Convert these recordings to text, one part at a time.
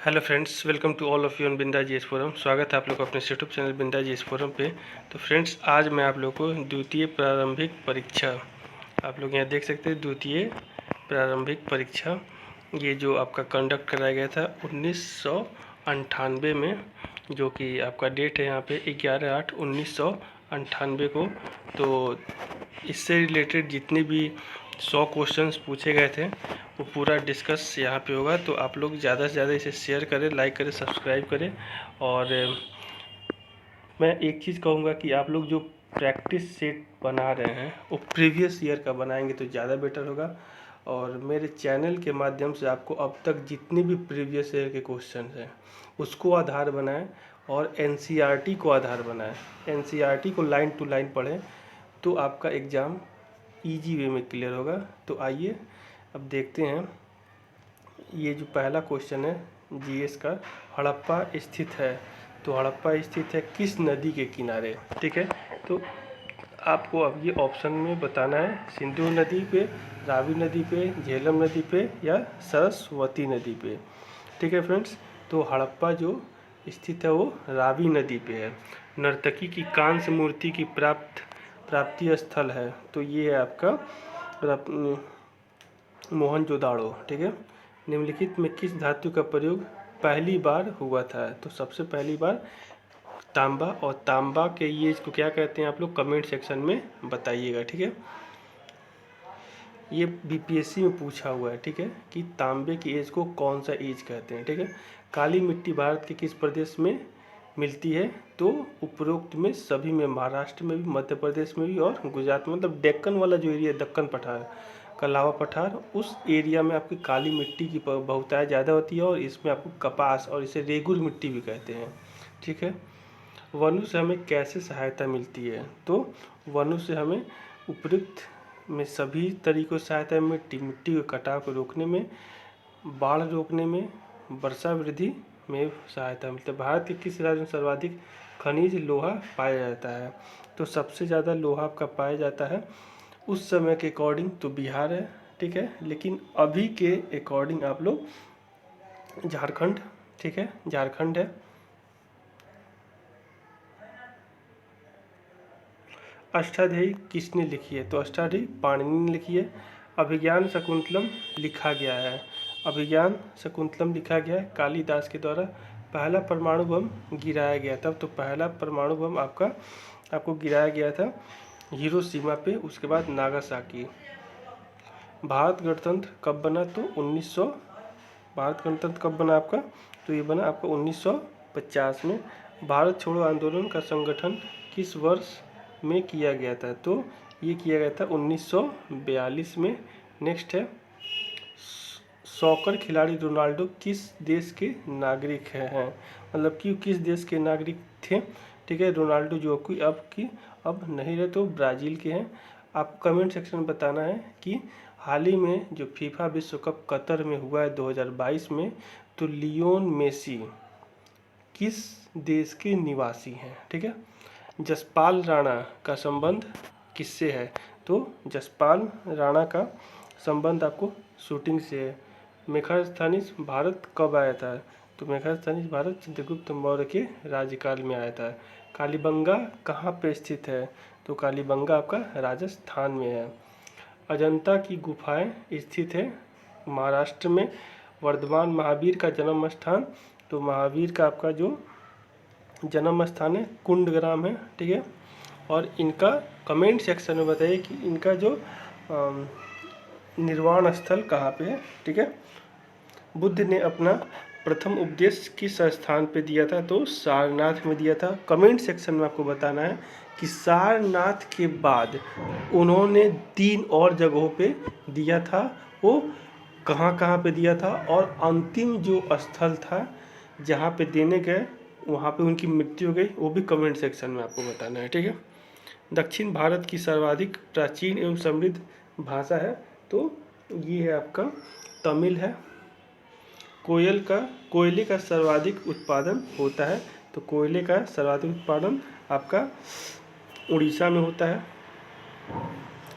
Hello friends, welcome to all of you on Binda GS forum. स्वागत है आप लोग को अपने YouTube channel Binda GS forum पे। तो फ्रेंड्स, आज मैं आप लोग को द्वितीय प्रारंभिक परीक्षा, आप लोग यहाँ देख सकते हैं, द्वितीय प्रारंभिक परीक्षा ये जो आपका कंडक्ट कराया गया था 1998 में, जो कि आपका डेट है यहाँ पे 11/8/1998 को। तो इससे रिलेटेड जितने भी 100 क्वेश्चंस पूछे गए थे वो पूरा डिस्कस यहाँ पे होगा। तो आप लोग ज़्यादा से ज़्यादा इसे शेयर करें, लाइक करें, सब्सक्राइब करें। और मैं एक चीज़ कहूँगा कि आप लोग जो प्रैक्टिस सेट बना रहे हैं वो प्रीवियस ईयर का बनाएंगे तो ज़्यादा बेटर होगा। और मेरे चैनल के माध्यम से आपको अब तक जितने भी प्रीवियस ईयर के क्वेश्चन हैं उसको आधार बनाएं और एनसीईआरटी को आधार बनाएं। एनसीईआरटी को लाइन टू लाइन पढ़ें तो आपका एग्ज़ाम इजी वे में क्लियर होगा। तो आइए अब देखते हैं। ये जो पहला क्वेश्चन है जीएस का, हड़प्पा स्थित है, तो हड़प्पा स्थित है किस नदी के किनारे? ठीक है, तो आपको अब ये ऑप्शन में बताना है, सिंधु नदी पे, रावी नदी पे, झेलम नदी पे या सरस्वती नदी पे। ठीक है फ्रेंड्स, तो हड़प्पा जो स्थित है वो रावी नदी पे है। नर्तकी की कांस्य मूर्ति की प्राप्ति स्थल है, तो ये है आपका मोहनजोदाड़ो। ठीक है, निम्नलिखित में किस धातु का प्रयोग पहली बार हुआ था? तो सबसे पहली बार तांबा, और तांबा के ये इसको क्या कहते हैं आप लोग कमेंट सेक्शन में बताइएगा। ठीक है, ये बीपीएससी में पूछा हुआ है। ठीक है, कि तांबे की एज को कौन सा एज कहते हैं। ठीक है, काली मिट्टी भारत के किस प्रदेश में मिलती है? तो उपरोक्त में सभी में, महाराष्ट्र में भी, मध्य प्रदेश में भी और गुजरात में, मतलब डेक्कन वाला जो एरिया, दक्कन पठार का लावा पठार, उस एरिया में आपकी काली मिट्टी की बहुतायत ज़्यादा होती है और इसमें आपको कपास और इसे रेगुर मिट्टी भी कहते हैं। ठीक है, वनों से हमें कैसे सहायता मिलती है? तो वनों से हमें उपयुक्त में सभी तरीकों से सहायता मिट्टी के कटाव को रोकने में, बाढ़ रोकने में, वर्षा वृद्धि में सहायता मिलती है। भारत के किस राज्य में सर्वाधिक खनिज लोहा पाया जाता है? तो सबसे ज़्यादा लोहा आपका पाया जाता है उस समय के अकॉर्डिंग तो बिहार है। ठीक है, लेकिन अभी के अकॉर्डिंग आप लोग झारखंड, ठीक है, झारखंड है। अष्टाध्यायी किसने लिखी है? तो अष्टाध्यायी पाणिनि ने लिखी है। अभिज्ञान शकुंतलम लिखा गया है, अभिज्ञान शकुंतलम लिखा गया है कालिदास के द्वारा। पहला परमाणु बम गिराया गया था, तो पहला परमाणु बम आपको गिराया गया था हिरोशिमा पे, उसके बाद नागासाकी। भारत गणतंत्र कब बना? तो 1900। भारत गणतंत्र कब बना आपका? तो ये बना आपका 1950 में। भारत छोड़ो आंदोलन का संगठन किस वर्ष में किया गया था? तो ये किया गया था 1942 में। नेक्स्ट है, सॉकर खिलाड़ी रोनाल्डो किस देश के नागरिक हैं? मतलब कि किस देश के नागरिक थे? ठीक है, रोनाल्डो जो कि अब नहीं रहे, तो ब्राज़ील के हैं। आप कमेंट सेक्शन में बताना है कि हाल ही में जो फीफा विश्व कप कतर में हुआ है 2022 में, तो लियोन मेसी किस देश के निवासी हैं? ठीक है, जसपाल राणा का संबंध किससे है? तो जसपाल राणा का संबंध आपको शूटिंग से है। मेगास्थनीज भारत कब आया था? तो मेगास्थनीज भारत चित्रगुप्त मौर्य के राज्यकाल में आया था। कालीबंगा कहाँ पे स्थित है? तो कालीबंगा आपका राजस्थान में है। अजंता की गुफाएं स्थित है महाराष्ट्र में। वर्धमान महावीर का जन्म स्थान? तो महावीर का आपका जो जन्म स्थान है कुंडग्राम है। ठीक है, और इनका कमेंट सेक्शन में बताइए कि इनका जो निर्वाण स्थल कहाँ पे है। ठीक है, बुद्ध ने अपना प्रथम उपदेश किस स्थान पे दिया था? तो सारनाथ में दिया था। कमेंट सेक्शन में आपको बताना है कि सारनाथ के बाद उन्होंने 3 और जगहों पे दिया था, वो कहाँ कहाँ पे दिया था, और अंतिम जो स्थल था जहाँ पे देने गए वहाँ पे उनकी मृत्यु हो गई, वो भी कमेंट सेक्शन में आपको बताना है। ठीक है, दक्षिण भारत की सर्वाधिक प्राचीन एवं समृद्ध भाषा है? तो ये है आपका तमिल है। कोयले का सर्वाधिक उत्पादन होता है? तो कोयले का सर्वाधिक उत्पादन आपका उड़ीसा में होता है।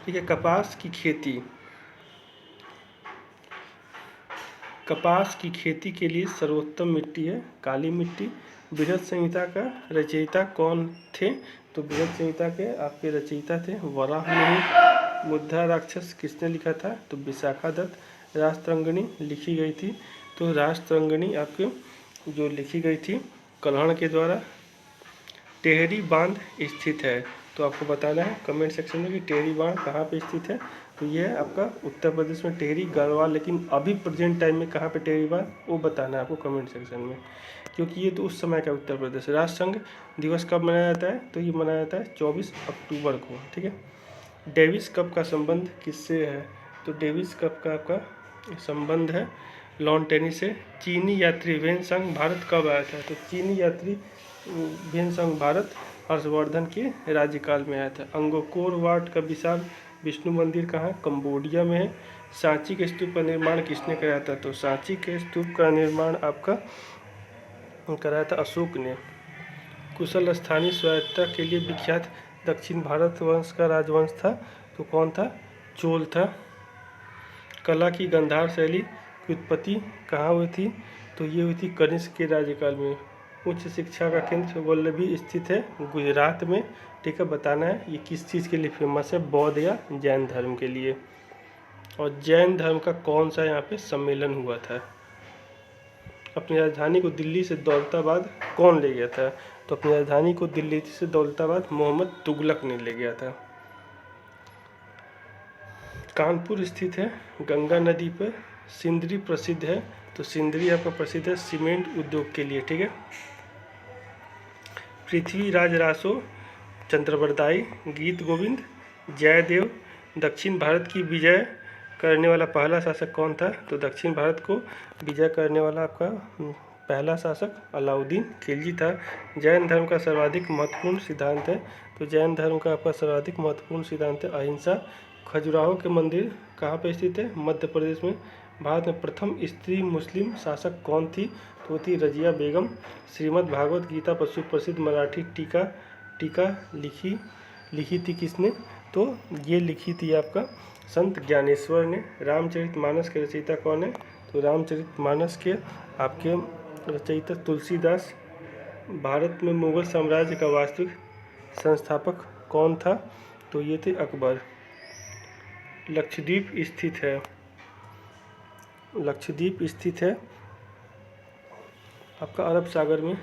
ठीक है, कपास की खेती कपास की खेती के लिए सर्वोत्तम मिट्टी है काली मिट्टी। बृहद संहिता का रचयिता कौन थे? तो बृहद संहिता के आपके रचयिता थे वराहमिहिर। मुद्रा राक्षस किसने लिखा था? तो विशाखा दत्त। राष्ट्रंगनी लिखी गई थी, तो राष्ट्रंगनी आपके जो लिखी गई थी कल्हड़ के द्वारा। टेहरी बांध स्थित है, तो आपको बताना है कमेंट सेक्शन में कि टेहरी बांध कहाँ पे स्थित है। तो ये है आपका उत्तर प्रदेश में टेहरी गढ़वाल, लेकिन अभी प्रेजेंट टाइम में कहाँ पे टेहरी बांध वो बताना है आपको कमेंट सेक्शन में, क्योंकि ये तो उस समय का उत्तर प्रदेश। राष्ट्रसंघ दिवस कब मनाया जाता है? तो ये मनाया जाता है 24 अक्टूबर को, ठीक है। डेविस कप का संबंध किससे है? तो डेविस कप का आपका संबंध है लॉन टेनिस से। चीनी यात्री वेनसांग भारत कब आया था? तो चीनी यात्री वेनसांग भारत हर्षवर्धन के राज्यकाल में आया था। अंगकोर वाट का विशाल विष्णु मंदिर कहाँ? कंबोडिया में है। सांची के स्तूप का निर्माण किसने कराया था? तो सांची के स्तूप का निर्माण आपका कराया था अशोक ने। कुशल स्थानीय स्वायत्तता के लिए विख्यात दक्षिण भारत वंश का राजवंश था, तो कौन था? चोल था। कला की गांधार शैली की उत्पत्ति कहाँ हुई थी? तो ये हुई थी कनिष्क के राज्यकाल में। उच्च शिक्षा का केंद्र वल्लभी स्थित है गुजरात में, ठीक है। बताना है ये किस चीज़ के लिए फेमस है, बौद्ध या जैन धर्म के लिए। और जैन धर्म का कौन सा यहाँ पे सम्मेलन हुआ था? अपनी राजधानी को दिल्ली से दौलताबाद कौन ले गया था? तो अपनी राजधानी को दिल्ली से दौलताबाद मोहम्मद तुगलक ने ले गया था। कानपुर स्थित है गंगा नदी पर। सिंदरी प्रसिद्ध है, तो सिंदरी आपका प्रसिद्ध है सीमेंट उद्योग के लिए, ठीक है। पृथ्वीराज रासो, चंद्रबरदाई, गीत गोविंद, जयदेव। दक्षिण भारत की विजय करने वाला पहला शासक कौन था? तो दक्षिण भारत को विजय करने वाला आपका पहला शासक अलाउद्दीन खिलजी था। जैन धर्म का सर्वाधिक महत्वपूर्ण सिद्धांत है, तो जैन धर्म का आपका सर्वाधिक महत्वपूर्ण सिद्धांत है अहिंसा। खजुराहो के मंदिर कहाँ पर स्थित है? मध्य प्रदेश में। भारत में प्रथम स्त्री मुस्लिम शासक कौन थी? तो थी रजिया बेगम। श्रीमद् भागवत गीता पर सुप्रसिद्ध मराठी टीका लिखी थी किसने? तो ये लिखी थी आपका संत ज्ञानेश्वर ने। रामचरितमानस के रचयिता कौन है? तो रामचरितमानस के आपके रचयिता तुलसीदास। भारत में मुगल साम्राज्य का वास्तविक संस्थापक कौन था? तो ये थे अकबर। लक्षद्वीप स्थित है आपका अरब सागर में।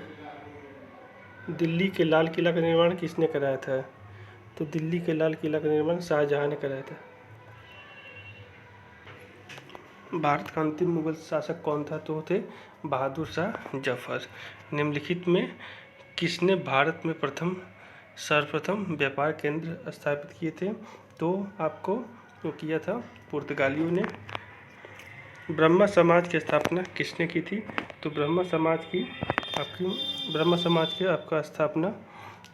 दिल्ली के लाल किला का निर्माण किसने कराया था? तो दिल्ली के लाल किला का निर्माण शाहजहां ने कराया था। भारत का अंतिम मुगल शासक कौन था? तो थे बहादुर शाह जफर। निम्नलिखित में किसने भारत में सर्वप्रथम व्यापार केंद्र स्थापित किए थे? तो आपको वो किया था पुर्तगालियों ने। ब्रह्म समाज की स्थापना किसने की थी? तो ब्रह्म समाज की आपका स्थापना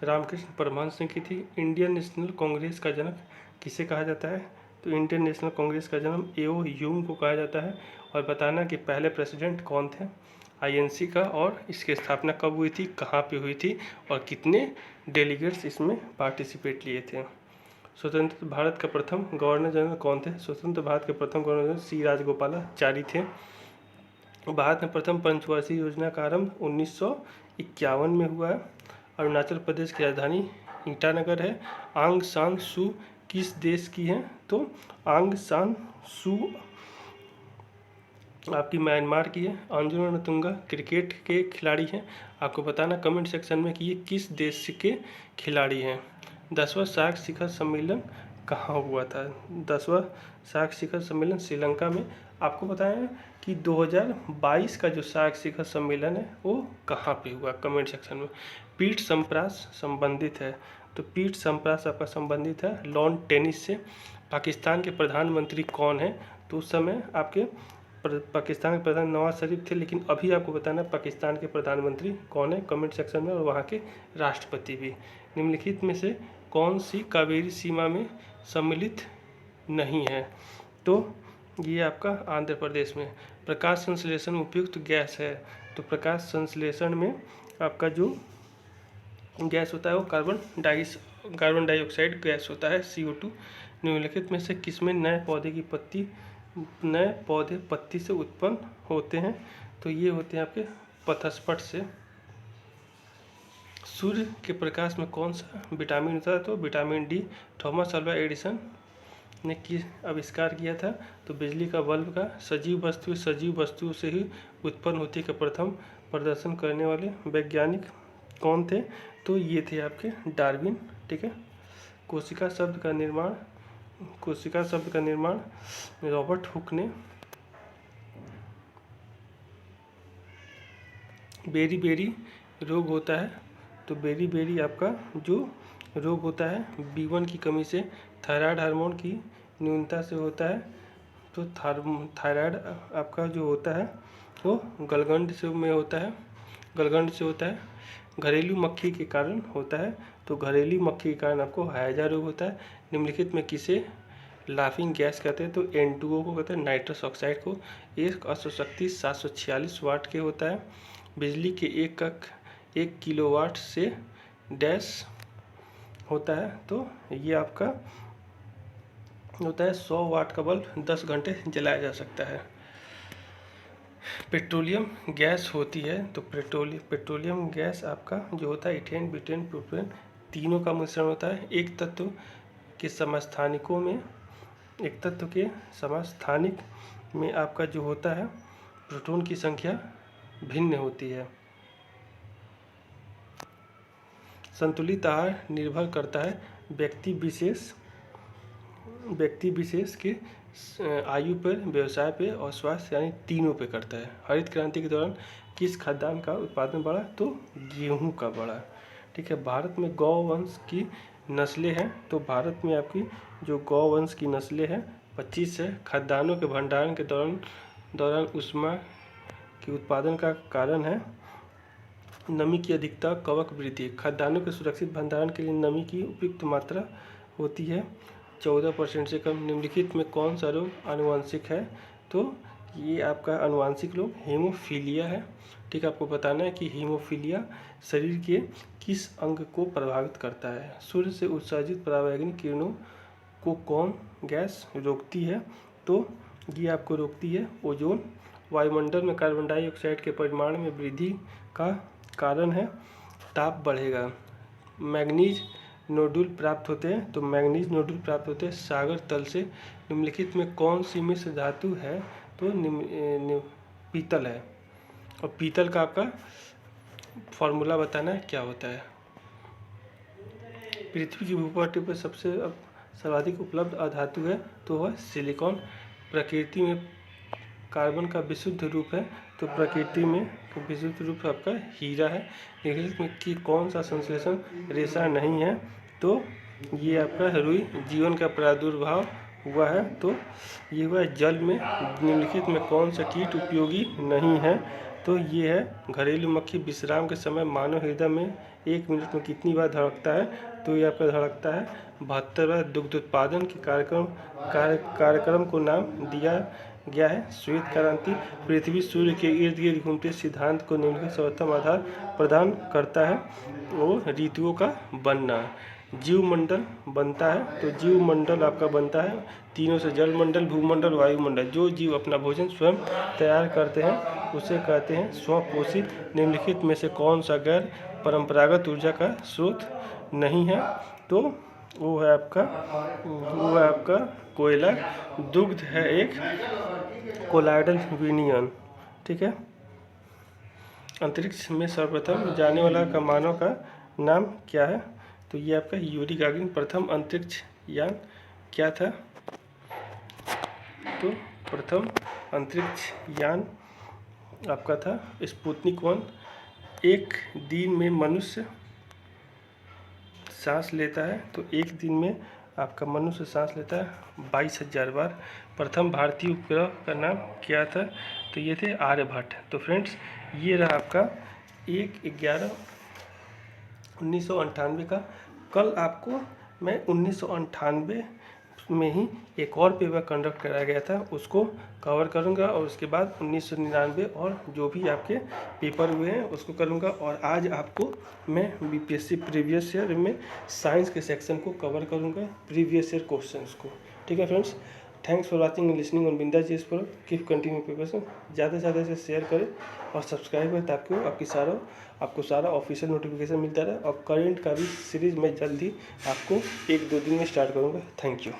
रामकृष्ण परमहंस ने की थी। इंडियन नेशनल कांग्रेस का जनक किसे कहा जाता है? तो इंडियन नेशनल कांग्रेस का जन्म एओ ह्यूम को कहा जाता है। और बताना कि पहले प्रेसिडेंट कौन थे आईएनसी का, और इसकी स्थापना कब हुई थी, कहाँ पे हुई थी, और कितने डेलीगेट्स इसमें पार्टिसिपेट लिए थे। स्वतंत्र भारत का प्रथम गवर्नर जनरल कौन थे? स्वतंत्र भारत के प्रथम गवर्नर जनरल सी राजगोपालाचारी थे। भारत में प्रथम पंचवर्षीय योजना का आरंभ 1951 में हुआ है। अरुणाचल प्रदेश की राजधानी ईटानगर है। आंग सान सू किस देश की है? तो आंग सान सू आपकी म्यांमार की है। अंजुम नतुंगा क्रिकेट के खिलाड़ी हैं। आपको बताना कमेंट सेक्शन में कि ये किस देश के खिलाड़ी हैं। 10वां सार्क शिखर सम्मेलन कहाँ हुआ था? 10वां सार्क शिखर सम्मेलन श्रीलंका में। आपको बताया कि 2022 का जो सार्क शिखर सम्मेलन है वो कहाँ पे हुआ, कमेंट सेक्शन में। पीठ संप्रास संबंधित है, तो पीठ संप्रास आपका संबंधित है लॉन टेनिस से। पाकिस्तान के प्रधानमंत्री कौन है? तो उस समय आपके पाकिस्तान के प्रधान नवाज शरीफ थे, लेकिन अभी आपको बताना पाकिस्तान के प्रधानमंत्री कौन है कमेंट सेक्शन में, और वहाँ के राष्ट्रपति भी। निम्नलिखित में से कौन सी कावेरी सीमा में सम्मिलित नहीं है? तो ये आपका आंध्र प्रदेश में। प्रकाश संश्लेषण उपयुक्त गैस है, तो प्रकाश संश्लेषण में आपका जो गैस होता है वो कार्बन डाइऑक्साइड गैस होता है CO2। निम्नलिखित में से किसमें नए पौधे की पत्ती नए पौधे पत्ती से उत्पन्न होते हैं, तो ये होते हैं आपके पथस्पट से। सूर्य के प्रकाश में कौन सा विटामिन होता है? तो vitamin D. Thomas Alva Edison ने आविष्कार किया था। तो बिजली का बल्ब का सजीव वस्तु से ही उत्पन्न होती का प्रथम प्रदर्शन करने वाले वैज्ञानिक कौन थे? तो ये थे आपके डार्विन। ठीक है। कोशिका शब्द का निर्माण रॉबर्ट हुक ने। बेरी बेरी रोग होता है, तो बेरी बेरी आपका जो रोग होता है B1 की कमी से, थायराइड हार्मोन की न्यूनता से होता है। तो थायराइड आपका जो होता है वो गलगंड से होता है। घरेलू मक्खी के कारण होता है, तो घरेलू मक्खी के कारण आपको हैजा रोग होता है। निम्नलिखित में किसे लाफिंग गैस कहते हैं? तो N2O को कहते हैं, नाइट्रस ऑक्साइड को। एक अश्व शक्ति 746 वाट के होता है। बिजली के 1 किलोवाट से डैश होता है, तो ये आपका होता है 100 वाट का बल्ब 10 घंटे जलाया जा सकता है। पेट्रोलियम गैस होती है, तो पेट्रोलियम गैस आपका जो होता है इथेन, ब्यूटेन, प्रोपेन तीनों का मिश्रण होता है। एक तत्व के समस्थानिक में आपका जो होता है प्रोटॉन की संख्या भिन्न होती है। संतुलित आहार निर्भर करता है व्यक्ति विशेष के आयु पर, व्यवसाय पे और स्वास्थ्य यानी तीनों पे करता है। हरित क्रांति के दौरान किस खाद्यान्न का उत्पादन बढ़ा? तो गेहूं का बढ़ा। ठीक है। भारत में गौवंश की नस्लें हैं, तो भारत में आपकी जो गौवंश की नस्लें हैं 25 है। खाद्यान्नों के भंडारण के दौरान ऊष्मा के उत्पादन का कारण है नमी की अधिकता, कवक वृद्धि। खाद्यान्नों के सुरक्षित भंडारण के लिए नमी की उपयुक्त मात्रा होती है 14% से कम। निम्नलिखित में कौन सा रोग आनुवंशिक है? तो ये आपका आनुवंशिक रोग हीमोफीलिया है। ठीक है। आपको बताना है कि हीमोफीलिया शरीर के किस अंग को प्रभावित करता है? सूर्य से उत्सर्जित पराबैंगनी किरणों को कौन गैस रोकती है? तो ये आपको रोकती है ओजोन। वायुमंडल में कार्बन डाइऑक्साइड के परिमाण में वृद्धि का कारण है ताप बढ़ेगा। मैग्नीज नोडुल प्राप्त होते हैं, तो मैग्नीज नोडुल प्राप्त होते हैं सागर तल से। निम्नलिखित में कौन सी मिश्र धातु है? तो पीतल है। और पीतल का आपका फॉर्मूला बताना है क्या होता है। पृथ्वी की भूपटल पर सबसे सर्वाधिक उपलब्ध अधातु है, तो वह सिलिकॉन। प्रकृति में कार्बन का विशुद्ध रूप है, तो प्रकृति में विशुद्ध रूप आपका हीरा है। निम्नलिखित में कि कौन सा संश्लेषण रेशा नहीं है? तो ये आपका रुई। जीवन का प्रादुर्भाव हुआ है, तो ये हुआ जल में। निम्नलिखित में कौन सा कीट उपयोगी नहीं है? तो ये है घरेलू मक्खी। विश्राम के समय मानव हृदय में 1 मिनट में कितनी बार धड़कता है? तो ये आपका धड़कता है 72 बार। दुग्ध उत्पादन के कार्यक्रम को नाम दिया गया है श्वेत क्रांति। पृथ्वी सूर्य के इर्द गिर्द घूमते सिद्धांत को निम्नलिखित सर्वोत्तम आधार प्रदान करता है, वो ऋतुओं का बनना। जीवमंडल बनता है, तो जीवमंडल आपका बनता है तीनों से, जलमंडल, भूमंडल, वायुमंडल। जो जीव अपना भोजन स्वयं तैयार करते हैं उसे कहते हैं स्वपोषित। निम्नलिखित में से कौन सा गैर परंपरागत ऊर्जा का स्रोत नहीं है? तो वो है आपका कोयला। दुग्ध है एक कोलाइडल विनियन। ठीक है। अंतरिक्ष में सर्वप्रथम जाने वाला का मानव का नाम क्या है? तो ये आपका यूरी गागरिन। प्रथम अंतरिक्ष यान क्या था? तो प्रथम अंतरिक्ष यान आपका था स्पुतनिक 1। एक दिन में मनुष्य सांस लेता है, तो एक दिन में आपका मनुष्य सांस लेता है 22,000 बार। प्रथम भारतीय उपग्रह का नाम क्या था? तो ये थे आर्यभट्ट। तो फ्रेंड्स ये रहा आपका 1/11/1998 का। कल आपको मैं 1998 में ही एक और पेपर कंडक्ट कराया गया था, उसको कवर करूंगा, और उसके बाद 1999 और जो भी आपके पेपर हुए हैं उसको करूंगा। और आज आपको मैं बीपीएससी प्रीवियस ईयर में साइंस के सेक्शन को कवर करूंगा, प्रीवियस ईयर क्वेश्चंस को। ठीक है friends. Thanks for watching and listening on Bindas GS pro. Keep continue papers. ज़्यादा से ज़्यादा इसे शेयर करें और सब्सक्राइब करें ताकि आपको सारा ऑफिशियल नोटिफिकेशन मिलता रहे। और करेंट का भी सीरीज़ मैं जल्द ही आपको 1-2 दिन में स्टार्ट करूँगा। Thank you.